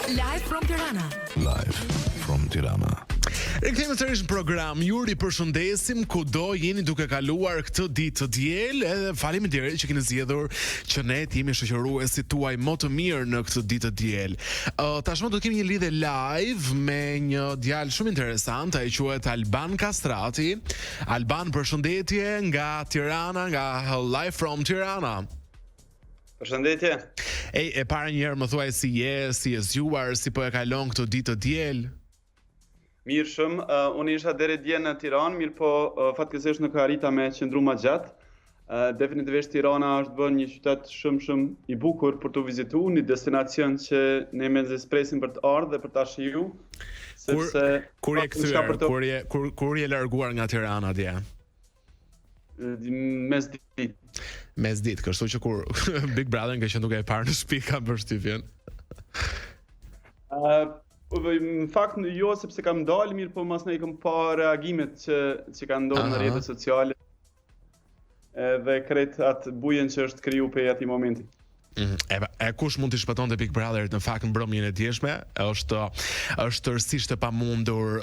Live from Tirana. Live from Tirana. Rikthehemi sërish në program. Ju përshëndesim kudo jeni duke kaluar këtë ditë të diel. Edhe faleminderit që keni zgjedhur që ne të jemi shoqëruesit tuaj më të mirë në këtë ditë të diel. Tashmë do të kemi një lidhje live me një djalë shumë interesant, ai quhet Alban Kastrati. Alban, përshëndetje nga Tirana, nga Live from Tirana. Përshëndetje. E para një herë më thuaj si je zgjuar, si po e kalon këtë ditë të diel? Mirë shumë, unë isha deri dje në Tiranë, mirë po fatkeqësisht nuk arrita me qëndru më gjatë. Definitivisht Tirana është bërë një qytet shumë i bukur për të vizituar, një destinacion që ne presim për të ardhur dhe për ta shijuar. Kur je kthyer, kur je larguar nga Tirana dje? Mes ditë, kështu që kur Big Brother nga që duke e parë në shtëpi ka përshtypjen. Në fakt jo sepse kam dalë mirë, po mas ne i kam pa reagimet që kanë ndodhur në rrjetet sociale dhe kret atë bujen që është kriju për atij momenti. Kush mund të shpëtonte Big Brother në fakt në mbrëmjen e djeshme, është tërësisht e pamundur.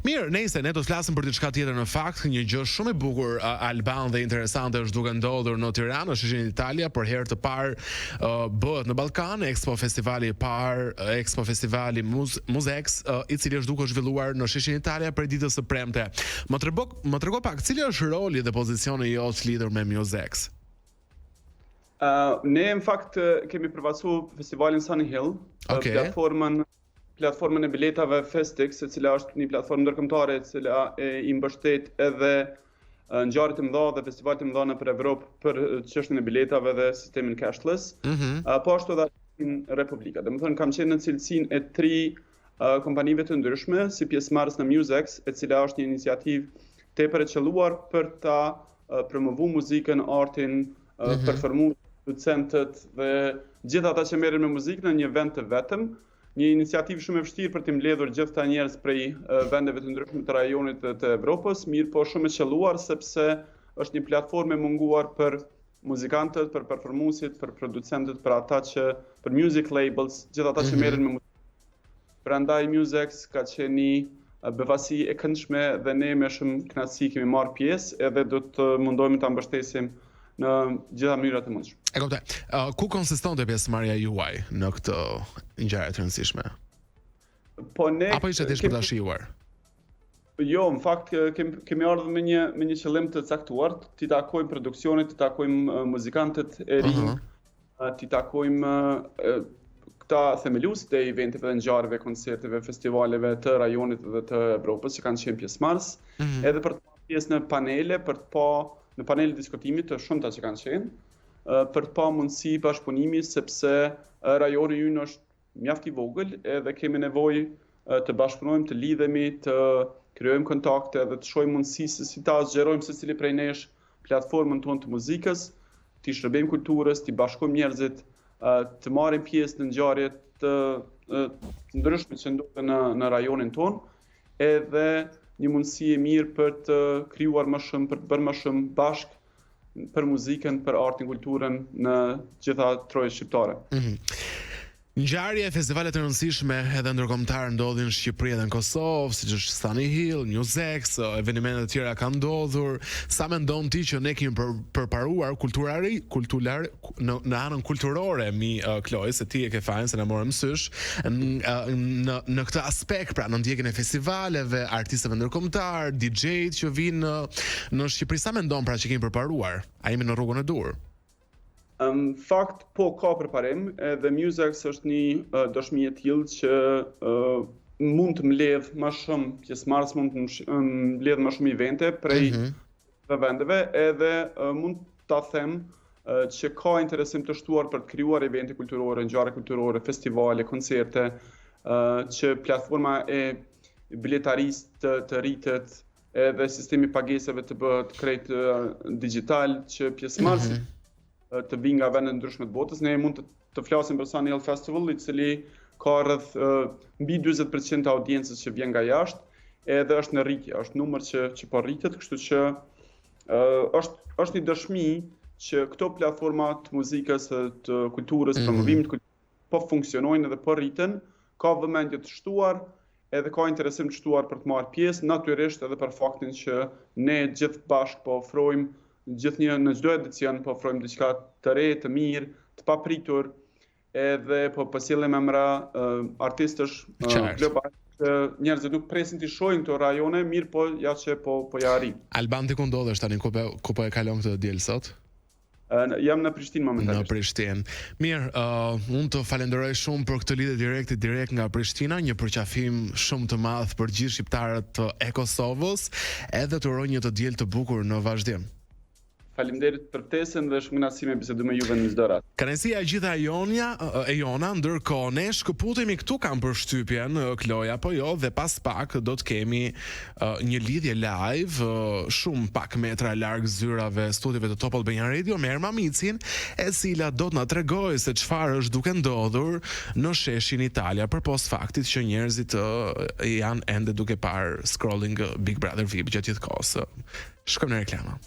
Mirë, nejse, ne do të flasim për diçka tjetër në fakt, një gjë shumë e bukur Alban dhe interesante është duke ndodhur në Tiranë, është në Italia, për herë të parë bëhet në Ballkan Expo Festivali i parë, Expo Festivali Muzex, i cili është duke zhvilluar në Shishin Italia për ditës së premte. Më trego pak, cili është roli dhe pozicioni jot lidhur me Muzex? Ne në fakt kemi përfaqësuar festivalin Sunny Hill, platformën e biletave Festix, e cila është një platformë ndërkombëtare e cila i mbështet edhe ngjarje të mëdha dhe festivale të mëdha nëpër Evropë për çështjen e biletave dhe sistemin cashless. Po ashtu edhe në Republika. Domethënë kam qenë në cilësinë e 3 kompanive të ndryshme si pjesëmarrës në Muzex, e cila është një iniciativë tepër e qelluar për ta promovuar muzikën, artin, performuar producentët dhe gjithë ata që merren me muzikën në një vend të vetëm, një iniciativë shumë e vështirë për të mbledhur gjithë ta njerëz prej vendeve të ndryshme të rajonit dhe të Evropës, mirë po shumë e qelluar sepse është një platformë e munguar për muzikantët, për performuesit, për producentët, për music labels, gjithë ata që merren me muzikë. Prandaj Muzex ka qenë një befasi e këndshme dhe ne me shumë kënaqësi kemi marrë pjesë edhe do të mundohemi ta mbështesim në gjitha mënyrat e mundshme. E kuptoj. Ku konsistonte pjesëmarrja juaj në këtë ngjarje të rëndësishme? Apo ishte thjesht për ta shijuar? Jo, në fakt kemi ardhur me një qëllim të caktuar, të takojmë produksionet, të takojmë muzikantët e rinj, të takojmë këta themeluesit e eventeve dhe ngjarjeve, koncerteve, festivaleve të rajonit dhe të Evropës që kanë qenë pjesëmarrës, edhe për të marrë pjesë në panele, në panel diskutimit të shumta që kanë qenë, për të pa mundësi bashkëpunimi sepse rajoni ynë është mjaft i vogël edhe kemi nevojë të bashkëpunojmë, të lidhemi, të krijojmë kontakte dhe të shohim mundësi se si ta zgjerojmë secili prej nesh platformën tonë të muzikës, të shërbejmë kulturës, të bashkojmë njerëzit, të marrim pjesë në ngjarje të ndryshme që ndodhen në rajonin tonë, edhe një mundësi e mirë për të krijuar më shumë, për të bërë më shumë bashkë për muzikën, për artin, kulturën në gjitha trojet shqiptare. Ngjarje e festivalet të rëndësishme edhe ndërkombëtar ndodhin në Shqipëri dhe në Kosovë, siç është Sunny Hill, Muzex, evente të tjera kanë ndodhur. Sa mendon ti që ne kemi përparuar në anën kulturore Kloj, se ti e ke fajin se na morëm sysh në këtë aspekt, pra në ndjekjen e festivaleve, artistëve ndërkombëtar, DJ-t që vinë në Shqipëri, sa mendon pra që kemi përparuar? A jemi në rrugën e dur? Fakt, po ka përparim, edhe Muzex është një dëshmi e tillë që mund të mbledh më shumë pjesëmarrës, mund të mbledh më shumë evente prej vendeve, edhe mund ta them që ka interesim të shtuar për të krijuar evente kulturore, ngjarje kulturore, festivale, koncerte, që platforma e biletarisë të rritet, edhe sistemi pagesave të bëhet krejt digital, që pjesëmarrësit të vinë nga vende ndryshme të botës. Ne mund të flasim për Sunny Hill Festival, i cili ka rreth mbi 40% të audiencës që vjen nga jashtë, edhe është në rritje, është numër që po rritet, kështu që është një dëshmi që këto platforma të muzikës, të kulturës, promovimit të kulturës po funksionojnë edhe po rriten, ka vëmendje të shtuar, edhe ka interesim të shtuar për të marrë pjesë, natyrisht edhe për faktin që ne gjithë bashkë po ofrojmë në çdo edicion po ofrojmë diçka të re, të mirë, të papritur, edhe po sillim emra artistësh global. Njerëzit nuk presin të shohin këto rajone, mirë po ja që po ja arrin. Alban ti ku ndodhesh tani, ku po e kalon këtë diel sot? Jam në Prishtinë momentalisht. Në Prishtinë. Mirë, unë të falenderoj shumë për këtë lidhje direkt nga Prishtina, një përqafim shumë të madh për gjithë shqiptarët e Kosovës, edhe të uroj një të diel të bukur në vazhdim. Faleminderit për ftesën dhe shumë kënaqësi me bisedu me juve në çdo rast. Kënaqësia gjitha jona, ndërkohë ne shkëputemi këtu kam përshtypjen, Kloja, po jo, dhe pas pak do të kemi një lidhje live shumë pak metra larg zyrave studiove të Top Albania Radio me Erma Micin, e cila do të na tregojë se çfarë është duke ndodhur në sheshin Italia përpos faktit që njerëzit janë ende duke parë scrolling Big Brother VIP gjatë gjithë kohës. Shkojmë në reklama.